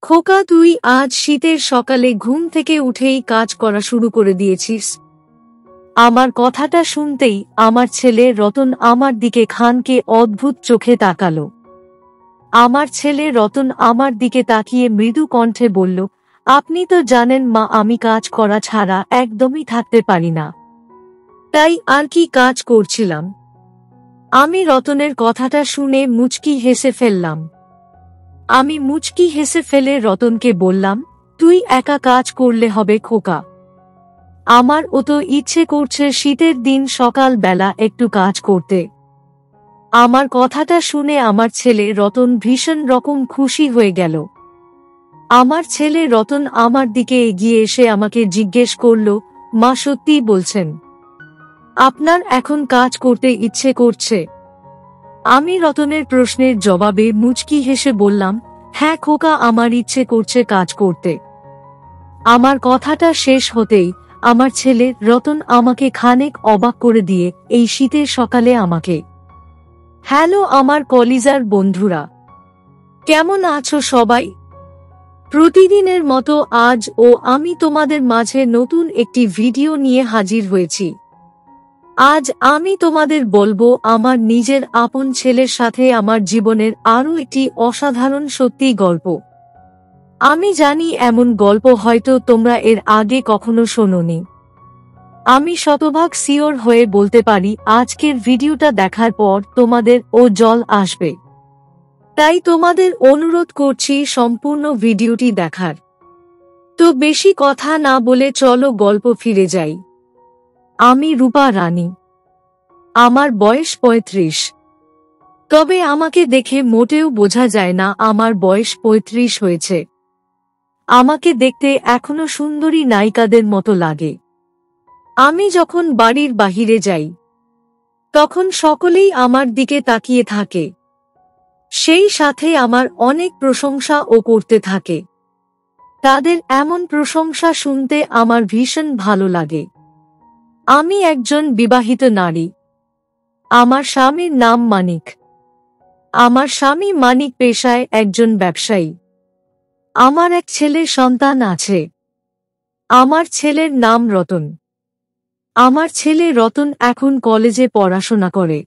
খোকা, তুই আজ শীতের সকালে ঘুম থেকে উঠেই কাজ করা শুরু করে দিয়েছিস। আমার কথাটা শুনতেই আমার ছেলে রতন আমার দিকে খানকে অদ্ভুত চোখে তাকালো। আমার ছেলে রতন আমার দিকে তাকিয়ে মৃদু কণ্ঠে বলল, আপনি তো জানেন মা, আমি কাজ করা ছাড়া একদমই থাকতে পারি না। তাই আর কি কাজ করছিলাম? আমি রতনের কথাটা শুনে মুচকি হেসে ফেললাম। আমি মুচকি হেসে ফেলে রতনকে বললাম, তুই একা কাজ করলে হবে খোকা। আমারও তো ইচ্ছে করছে শীতের দিন সকাল বেলা একটু কাজ করতে। আমার কথাটা শুনে আমার ছেলে রতন ভীষণ রকম খুশি হয়ে গেল। আমার ছেলে রতন আমার দিকে এগিয়ে এসে আমাকে জিজ্ঞেস করল, মা সত্যিই বলছেন আপনার এখন কাজ করতে ইচ্ছে করছে? আমি রতনের প্রশ্নের জবাবে মুচকি হেসে বললাম, হ্যাঁ খোকা, আমার ইচ্ছে করছে কাজ করতে। আমার কথাটা শেষ হতেই আমার ছেলে রতন আমাকে খানিক অবাক করে দিয়ে এই শীতের সকালে আমাকে, হ্যালো আমার কলিজার বন্ধুরা, কেমন আছো সবাই? প্রতিদিনের মতো আজও আমি তোমাদের মাঝে নতুন একটি ভিডিও নিয়ে হাজির হয়েছি। আজ আমি তোমাদের বলবো আমার নিজের আপন ছেলের সাথে আমার জীবনের আরও একটি অসাধারণ সত্যি গল্প। আমি জানি এমন গল্প হয়তো তোমরা এর আগে কখনো শোনোনি। আমি শতভাগ সিওর হয়ে বলতে পারি আজকের ভিডিওটা দেখার পর তোমাদের জল আসবে। তাই তোমাদের অনুরোধ করছি সম্পূর্ণ ভিডিওটি দেখার। তো বেশি কথা না বলে চলো গল্প ফিরে যাই। আমি রূপা রানী। আমার বয়স ৩৫। তবে আমাকে দেখে মোটেও বোঝা যায় না আমার বয়স ৩৫ হয়েছে। আমাকে দেখতে এখনো সুন্দরী নায়িকাদের মতো লাগে। আমি যখন বাড়ির বাহিরে যাই তখন সকলেই আমার দিকে তাকিয়ে থাকে, সেই সাথে আমার অনেক প্রশংসা করতে থাকে। তাদের এমন প্রশংসা শুনতে আমার ভীষণ ভালো লাগে। আমি একজন বিবাহিত নারী। আমার স্বামীর নাম মানিক। আমার স্বামী মানিক পেশায় একজন ব্যবসায়ী। আমার এক ছেলের সন্তান আছে। আমার ছেলের নাম রতন। আমার ছেলে রতন এখন কলেজে পড়াশোনা করে।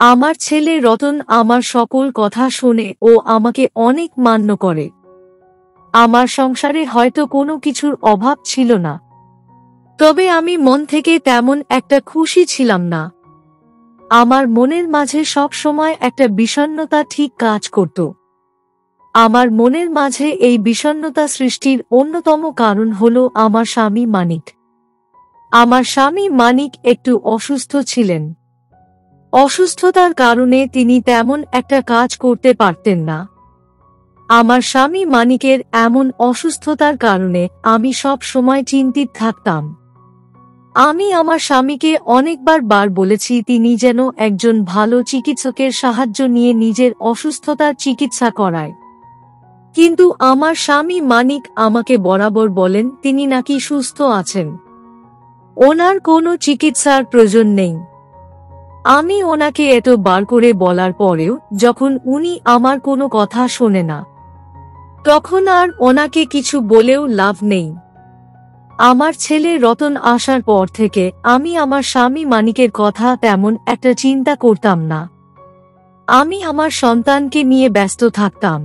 আমার ছেলে রতন আমার সকল কথা শোনে ও আমাকে অনেক মান্য করে। আমার সংসারে হয়তো কোনো কিছুর অভাব ছিল না, তবে আমি মন থেকে তেমন একটা খুশি ছিলাম না। আমার মনের মাঝে সব সময় একটা বিষণ্ণতা ঠিক কাজ করত। আমার মনের মাঝে এই বিষণ্ণতা সৃষ্টির অন্যতম কারণ হলো আমার স্বামী মানিক। আমার স্বামী মানিক একটু অসুস্থ ছিলেন। অসুস্থতার কারণে তিনি তেমন একটা কাজ করতে পারতেন না। আমার স্বামী মানিকের এমন অসুস্থতার কারণে আমি সব সময় চিন্তিত থাকতাম। আমি আমার স্বামীকে অনেকবার বলেছি তিনি যেন একজন ভালো চিকিৎসকের সাহায্য নিয়ে নিজের অসুস্থতার চিকিৎসা করায়। কিন্তু আমার স্বামী মানিক আমাকে বরাবর বলেন তিনি নাকি সুস্থ আছেন, ওনার কোনো চিকিৎসার প্রয়োজন নেই। আমি ওনাকে এতবার করে বলার পরেও যখন উনি আমার কোনো কথা শোনে না, তখন আর ওনাকে কিছু বলেও লাভ নেই। আমার ছেলে রতন আসার পর থেকে আমি আমার স্বামী মানিকের কথা তেমন একটা চিন্তা করতাম না। আমি আমার সন্তানকে নিয়ে ব্যস্ত থাকতাম।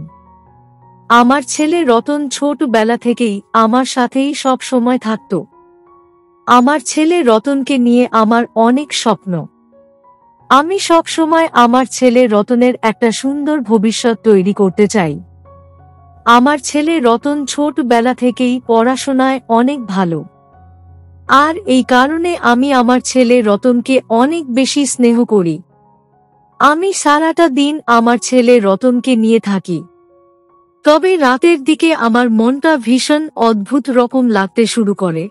আমার ছেলে রতন ছোটবেলা থেকেই আমার সাথেই সব সময় থাকত। আমার ছেলে রতনকে নিয়ে আমার অনেক স্বপ্ন। আমি সব সময় আমার ছেলে রতনের একটা সুন্দর ভবিষ্যৎ তৈরি করতে চাই। আমার ছেলে রতন ছোটবেলা থেকেই পড়াশোনায় অনেক ভালো, আর এই কারণে আমি আমার ছেলে রতনকে অনেক বেশি স্নেহ করি। আমি সারাটা দিন আমার ছেলে রতনকে নিয়ে থাকি। তবে রাতের দিকে আমার মনটা ভীষণ অদ্ভুত রকম লাগতে শুরু করে।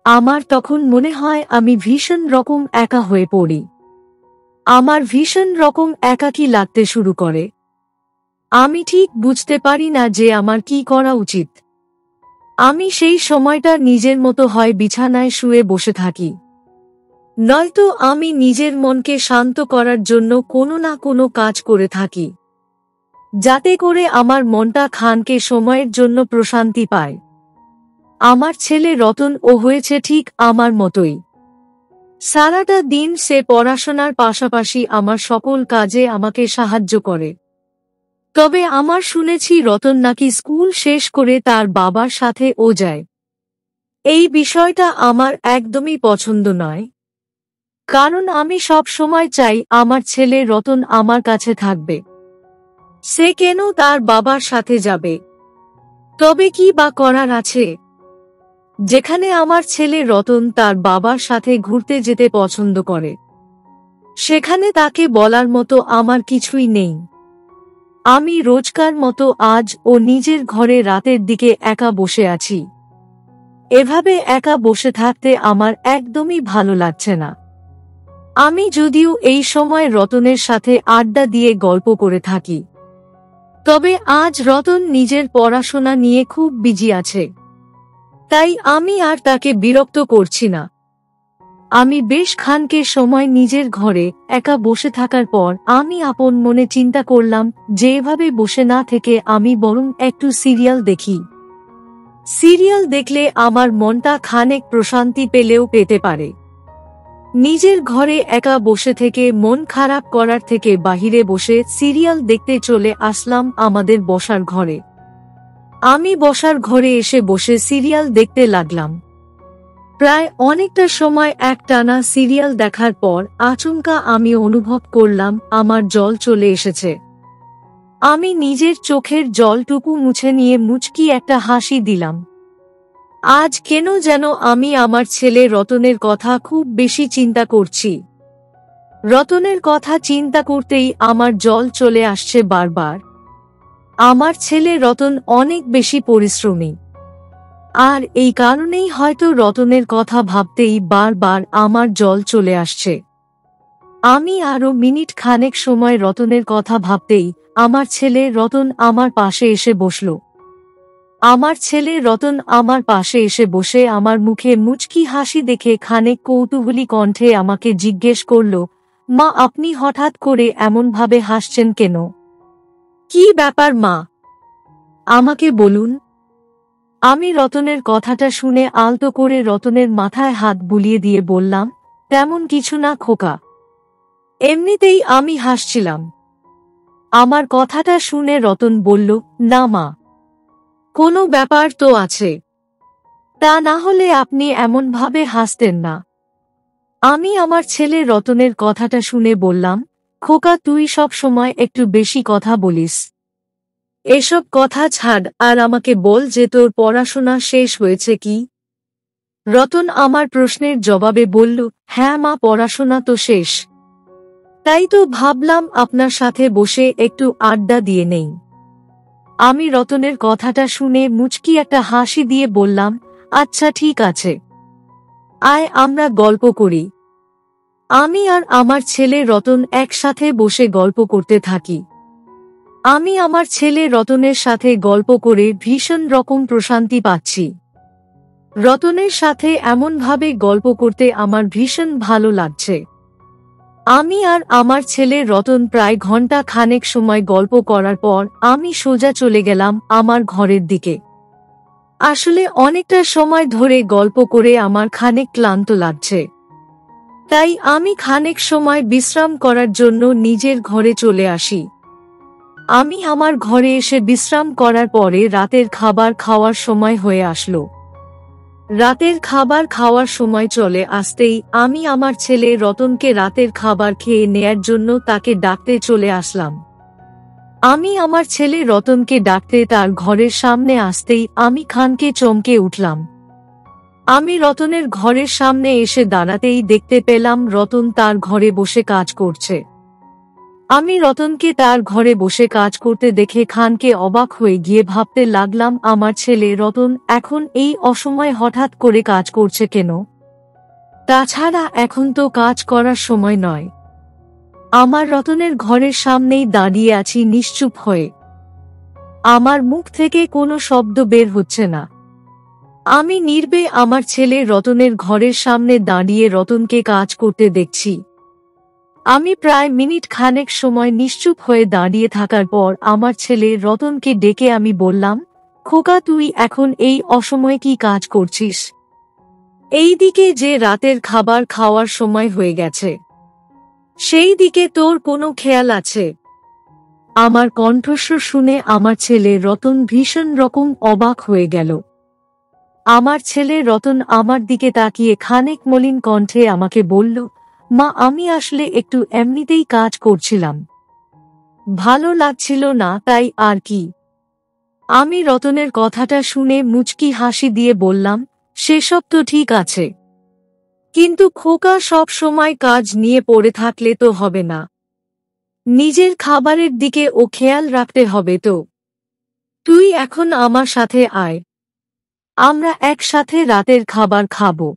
আমার তখন মনে হয় আমি ভীষণ রকম একা হয়ে পড়ি। আমার ভীষণ রকম একাকী লাগতে শুরু করে। আমি ঠিক বুঝতে পারি না যে আমার কি করা উচিত। আমি সেই সময়টা নিজের মতো হয় বিছানায় শুয়ে বসে থাকি, নয়তো আমি নিজের মনকে শান্ত করার জন্য কোনো না কোনো কাজ করে থাকি। যাতে করে আমার মনটা খানকে সময়ের জন্য প্রশান্তি পায়। আমার ছেলে রতন ও হয়েছে ঠিক আমার মতোই। সারাটা দিন সে পড়াশোনার পাশাপাশি আমার সকল কাজে আমাকে সাহায্য করে। তবে আমার শুনেছি রতন নাকি স্কুল শেষ করে তার বাবার সাথে ও যায়। এই বিষয়টা আমার একদমই পছন্দ নয়, কারণ আমি সব সময় চাই আমার ছেলে রতন আমার কাছে থাকবে। সে কেন তার বাবার সাথে যাবে? তবে কি বা করার আছে? যেখানে আমার ছেলে রতন তার বাবার সাথে ঘুরতে যেতে পছন্দ করে, সেখানে তাকে বলার মতো আমার কিছুই নেই। আমি রোজকার মতো আজ ও নিজের ঘরে রাতের দিকে একা বসে আছি। এভাবে একা বসে থাকতে আমার একদমই ভালো লাগছে না। আমি যদিও এই সময় রতনের সাথে আড্ডা দিয়ে গল্প করে থাকি, তবে আজ রতন নিজের পড়াশোনা নিয়ে খুব বিজি আছে, তাই আমি আর তাকে বিরক্ত করছি না। আমি বেশ খানকে সময় নিজের ঘরে একা বসে থাকার পর আমি আপন মনে চিন্তা করলাম যে এভাবে বসে না থেকে আমি বরং একটু সিরিয়াল দেখি। সিরিয়াল দেখলে আমার মনটা খানেক প্রশান্তি পেলেও পেতে পারে। নিজের ঘরে একা বসে থেকে মন খারাপ করার থেকে বাহিরে বসে সিরিয়াল দেখতে চলে আসলাম আমাদের বসার ঘরে। আমি বসার ঘরে এসে বসে সিরিয়াল দেখতে লাগলাম। প্রায় অনেকটা সময় একটানা সিরিয়াল দেখার পর আচমকা আমি অনুভব করলাম আমার জল চলে এসেছে। আমি নিজের চোখের জলটুকু মুছে নিয়ে মুচকি একটা হাসি দিলাম। আজ কেন যেন আমি আমার ছেলে রতনের কথা খুব বেশি চিন্তা করছি। রতনের কথা চিন্তা করতেই আমার জল চলে আসছে বারবার। আমার ছেলে রতন অনেক বেশি পরিশ্রমী, আর এই কারণেই হয়তো রতনের কথা ভাবতেই বারবার আমার জল চলে আসছে। আমি আরো মিনিট খানেক সময় রতনের কথা ভাবতেই আমার ছেলে রতন আমার পাশে এসে বসল। আমার ছেলে রতন আমার পাশে এসে বসে আমার মুখে মুচকি হাসি দেখে খানেক কৌতূহলী কণ্ঠে আমাকে জিজ্ঞেস করল, মা, আপনি হঠাৎ করে এমনভাবে হাসছেন কেন? কি ব্যাপার মা, আমাকে বলুন। আমি রতনের কথাটা শুনে আলতো করে রতনের মাথায় হাত বুলিয়ে দিয়ে বললাম, তেমন কিছু না খোকা, এমনিতেই আমি হাসছিলাম। আমার কথাটা শুনে রতন বলল, না মা, কোনো ব্যাপার তো আছে, তা না হলে আপনি এমনভাবে হাসতেন না। আমি আমার ছেলে রতনের কথাটা শুনে বললাম, খোকা, তুই সব সময় একটু বেশি কথা বলিস। এসব কথা ছাড় আর আমাকে বল যে তোর পড়াশোনা শেষ হয়েছে কি? রতন আমার প্রশ্নের জবাবে বলল, হ্যাঁ মা, পড়াশোনা তো শেষ, তাই তো ভাবলাম আপনার সাথে বসে একটু আড্ডা দিয়ে নেই। আমি রতনের কথাটা শুনে মুচকি একটা হাসি দিয়ে বললাম, আচ্ছা ঠিক আছে, আয় আমরা গল্প করি। আমি আর আমার ছেলে রতন একসাথে বসে গল্প করতে থাকি। আমি আমার ছেলে রতনের সাথে গল্প করে ভীষণ রকম প্রশান্তি পাচ্ছি। রতনের সাথে এমনভাবে গল্প করতে আমার ভীষণ ভালো লাগছে। আমি আর আমার ছেলে রতন প্রায় ঘন্টা খানেক সময় গল্প করার পর আমি সোজা চলে গেলাম আমার ঘরের দিকে। আসলে অনেকটা সময় ধরে গল্প করে আমার খানিক ক্লান্ত লাগছে, তাই আমি খানিক সময় বিশ্রাম করার জন্য নিজের ঘরে চলে আসি। আমি আমার ঘরে এসে বিশ্রাম করার পরে রাতের খাবার খাওয়ার সময় হয়ে আসলো। রাতের খাবার খাওয়ার সময় চলে আসতেই আমি আমার ছেলে রতনকে রাতের খাবার খেয়ে নেয়ার জন্য তাকে ডাকতে চলে আসলাম। আমি আমার ছেলে রতনকে ডাকতে তার ঘরের সামনে আসতেই আমি খানকে চমকে উঠলাম। আমি রতনের ঘরের সামনে এসে দাঁড়াতেই দেখতে পেলাম রতন তার ঘরে বসে কাজ করছে। আমি রতনকে তার ঘরে বসে কাজ করতে দেখে খানকে অবাক হয়ে গিয়ে ভাবতে লাগলাম, আমার ছেলে রতন এখন এই অসময়ে হঠাৎ করে কাজ করছে কেন? তাছাড়া এখন তো কাজ করার সময় নয়। আমার রতনের ঘরের সামনেই দাঁড়িয়ে আছি নিশ্চুপ হয়ে। আমার মুখ থেকে কোনো শব্দ বের হচ্ছে না। আমি নির্বে আমার ছেলে রতনের ঘরের সামনে দাঁড়িয়ে রতনকে কাজ করতে দেখছি। আমি প্রায় মিনিট খানেক সময় নিশ্চুপ হয়ে দাঁড়িয়ে থাকার পর আমার ছেলে রতনকে ডেকে আমি বললাম, খোকা তুই এখন এই অসময়ে কি কাজ করছিস? এইদিকে যে রাতের খাবার খাওয়ার সময় হয়ে গেছে, সেই দিকে তোর কোনো খেয়াল আছে? আমার কণ্ঠস্বর শুনে আমার ছেলে রতন ভীষণ রকম অবাক হয়ে গেল। আমার ছেলে রতন আমার দিকে তাকিয়ে খানিক মলিন কণ্ঠে আমাকে বলল, মা আমি আসলে একটু এমনিতেই কাজ করছিলাম, ভালো লাগছিল না তাই আর কি। আমি রতনের কথাটা শুনে মুচকি হাসি দিয়ে বললাম, সেসব তো ঠিক আছে, কিন্তু খোকা সব সময় কাজ নিয়ে পড়ে থাকলে তো হবে না, নিজের খাবারের দিকে ও খেয়াল রাখতে হবে তো। তুই এখন আমার সাথে আয়, আমরা একসাথে রাতের খাবার খাবো।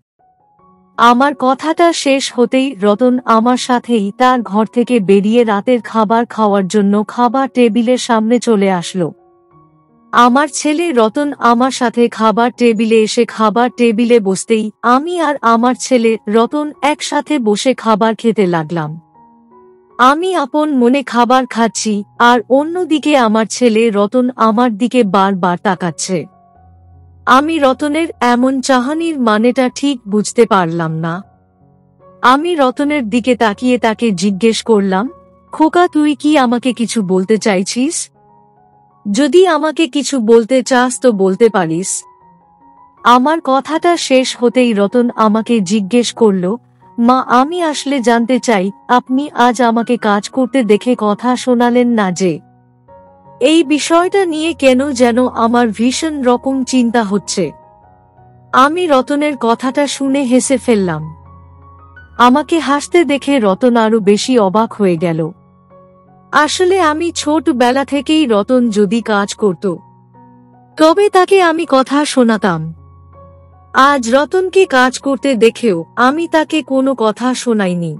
আমার কথাটা শেষ হতেই রতন আমার সাথেই তার ঘর থেকে বেরিয়ে রাতের খাবার খাওয়ার জন্য খাবার টেবিলের সামনে চলে আসলো। আমার ছেলে রতন আমার সাথে খাবার টেবিলে এসে খাবার টেবিলে বসতেই আমি আর আমার ছেলে রতন একসাথে বসে খাবার খেতে লাগলাম। আমি আপন মনে খাবার খাচ্ছি আর অন্যদিকে আমার ছেলে রতন আমার দিকে বারবার তাকাচ্ছে। আমি রতনের এমন চাহনির মানেটা ঠিক বুঝতে পারলাম না। আমি রতনের দিকে তাকিয়ে তাকে জিজ্ঞেস করলাম, খোকা তুই কি আমাকে কিছু বলতে চাইছিস? যদি আমাকে কিছু বলতে চাস তো বলতে পারিস। আমার কথাটা শেষ হতেই রতন আমাকে জিজ্ঞেস করল, মা আমি আসলে জানতে চাই আপনি আজ আমাকে কাজ করতে দেখে কথা শোনালেন না যে? এই বিষয়টা নিয়ে কেন যেন আমার ভীষণ রকম চিন্তা হচ্ছে। আমি রতনের কথাটা শুনে হেসে ফেললাম। আমাকে হাসতে দেখে রতন আরো বেশি অবাক হয়ে গেল। আসলে আমি ছোটবেলা থেকেই রতন যদি কাজ করত, তবে তাকে আমি কথা শোনাতাম। আজ রতনকে কাজ করতে দেখেও আমি তাকে কোনো কথা শোনাইনি।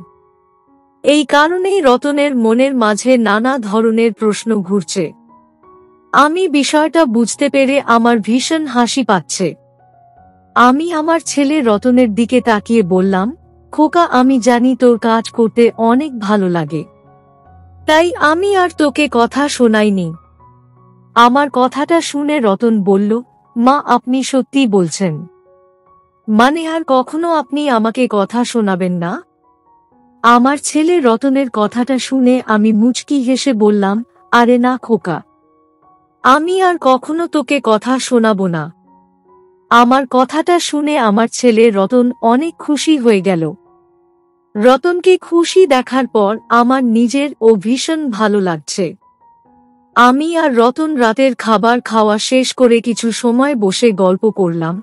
এই কারণেই রতনের মনের মাঝে নানা ধরনের প্রশ্ন ঘুরছে। আমি বিষয়টা বুঝতে পেরে আমার ভীষণ হাসি পাচ্ছে। আমি আমার ছেলে রতনের দিকে তাকিয়ে বললাম, খোকা আমি জানি তোর কাজ করতে অনেক ভালো লাগে, তাই আমি আর তোকে কথা শোনাইনি। আমার কথাটা শুনে রতন বলল, মা আপনি সত্যি বলছেন? মানে আর কখনো আপনি আমাকে কথা শোনাবেন না? আমার ছেলে রতনের কথাটা শুনে আমি মুচকি হেসে বললাম, আরে না খোকা, আমি আর কখনো তোকে কথা শোনাবো না। আমার কথাটা শুনে আমার ছেলে রতন অনেক খুশি হয়ে গেল। রতনকে খুশি দেখার পর আমার নিজের ও ভীষণ ভালো লাগছে। আমি আর রতন রাতের খাবার খাওয়া শেষ করে কিছু সময় বসে গল্প করলাম।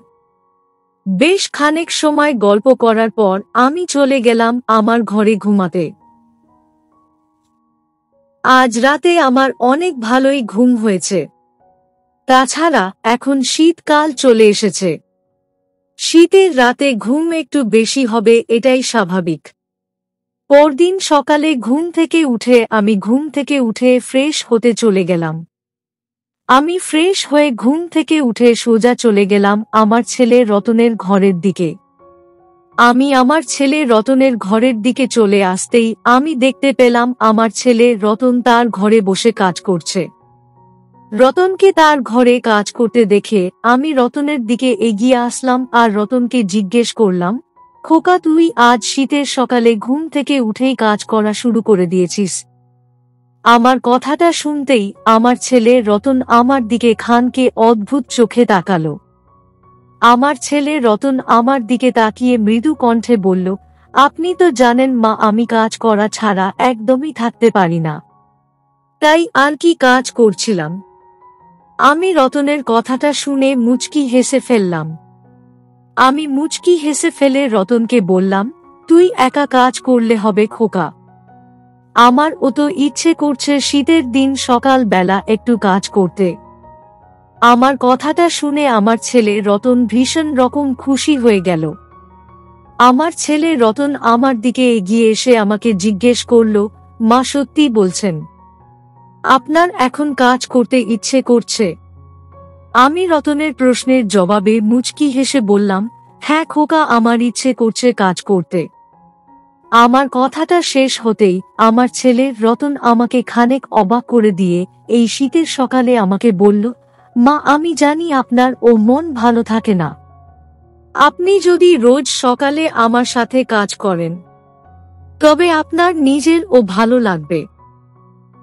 বেশ খানেক সময় গল্প করার পর আমি চলে গেলাম আমার ঘরে ঘুমাতে। আজ রাতে আমার অনেক ভালোই ঘুম হয়েছে। তাছাড়া এখন শীতকাল চলে এসেছে, শীতের রাতে ঘুম একটু বেশি হবে এটাই স্বাভাবিক। পরদিন সকালে আমি ঘুম থেকে উঠে ফ্রেশ হতে চলে গেলাম। আমি ফ্রেশ হয়ে ঘুম থেকে উঠে সোজা চলে গেলাম আমার ছেলে রতনের ঘরের দিকে। আমি আমার ছেলে রতনের ঘরের দিকে চলে আসতেই আমি দেখতে পেলাম আমার ছেলে রতন তার ঘরে বসে কাজ করছে। রতনকে তার ঘরে কাজ করতে দেখে আমি রতনের দিকে এগিয়ে আসলাম আর রতনকে জিজ্ঞেস করলাম, খোকা তুই আজ শীতের সকালে ঘুম থেকে উঠেই কাজ করা শুরু করে দিয়েছিস? আমার কথাটা শুনতেই আমার ছেলে রতন আমার দিকে খানকে অদ্ভুত চোখে তাকালো। আমার ছেলে রতন আমার দিকে তাকিয়ে মৃদু কণ্ঠে বলল, আপনি তো জানেন মা আমি কাজ করা ছাড়া একদমই থাকতে পারি না, তাই আর কি কাজ করছিলাম। আমি রতনের কথাটা শুনে মুচকি হেসে ফেললাম। আমি মুচকি হেসে ফেলে রতনকে বললাম, তুই একা কাজ করলে হবে খোকা, আমারও তো ইচ্ছে করছে শীতের দিন সকাল বেলা একটু কাজ করতে। আমার কথাটা শুনে আমার ছেলে রতন ভীষণ রকম খুশি হয়ে গেল। আমার ছেলে রতন আমার দিকে এগিয়ে এসে আমাকে জিজ্ঞেস করল, মা সত্যি বলছেন আপনার এখন কাজ করতে ইচ্ছে করছে? আমি রতনের প্রশ্নের জবাবে মুচকি হেসে বললাম, হ্যাঁ খোকা আমার ইচ্ছে করছে কাজ করতে। আমার কথাটা শেষ হতেই আমার ছেলে রতন আমাকে খানিক অবাক করে দিয়ে এই শীতের সকালে আমাকে বলল, মা, আমি জানি আপনার ও মন ভালো থাকে না। আপনি যদি রোজ সকালে আমার সাথে কাজ করেন তবে আপনার নিজের ও ভালো লাগবে।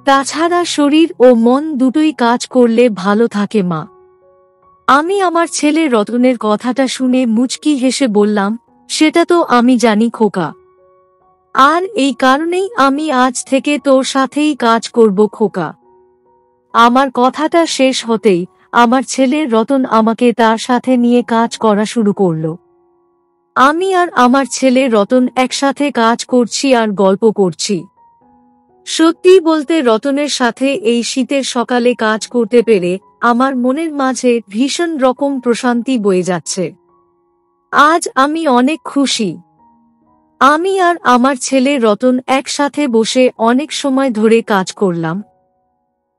তাছাড়া শরীর ও মন দুটোই কাজ করলে ভালো থাকে মা। আমি আমার ছেলে রতনের কথাটা শুনে মুচকি হেসে বললাম, সেটা তো আমি জানি খোকা, আর এই কারণেই আমি আজ থেকে তোর সাথেই কাজ করব খোকা। আমার কথাটা শেষ হতেই আমার ছেলে রতন আমাকে তার সাথে নিয়ে কাজ করা শুরু করলো। আমি আর আমার ছেলে রতন একসাথে কাজ করছি আর গল্প করছি। সত্যি বলতে রতনের সাথে এই শীতের সকালে কাজ করতে পেরে আমার মনের মাঝে ভীষণ রকম প্রশান্তি বয়ে যাচ্ছে। আজ আমি অনেক খুশি। আমি আর আমার ছেলে রতন একসাথে বসে অনেক সময় ধরে কাজ করলাম।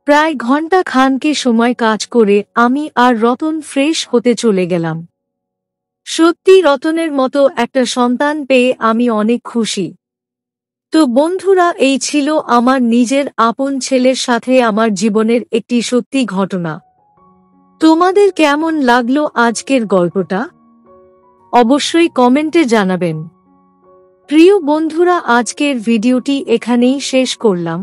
প্রায় ঘন্টা খানেক সময় কাজ করে আমি আর রতন ফ্রেশ হতে চলে গেলাম। সত্যি রতনের মতো একটা সন্তান পেয়ে আমি অনেক খুশি। তো বন্ধুরা, এই ছিল আমার নিজের আপন ছেলের সাথে আমার জীবনের একটি সত্যি ঘটনা। তোমাদের কেমন লাগলো আজকের গল্পটা? অবশ্যই কমেন্টে জানাবেন। প্রিয় বন্ধুরা, আজকের ভিডিওটি এখানেই শেষ করলাম।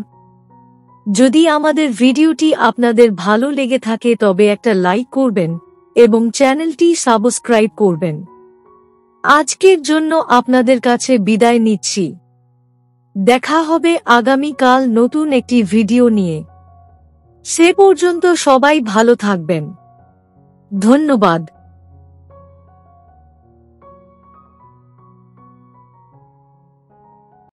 যদি আমাদের ভিডিওটি আপনাদের ভালো লেগে থাকে তবে একটা লাইক করবেন এবং চ্যানেলটি সাবস্ক্রাইব করবেন। আজকের জন্য আপনাদের কাছে বিদায় নিচ্ছি। দেখা হবে আগামীকাল নতুন একটি ভিডিও নিয়ে। সে পর্যন্ত সবাই ভালো থাকবেন। ধন্যবাদ।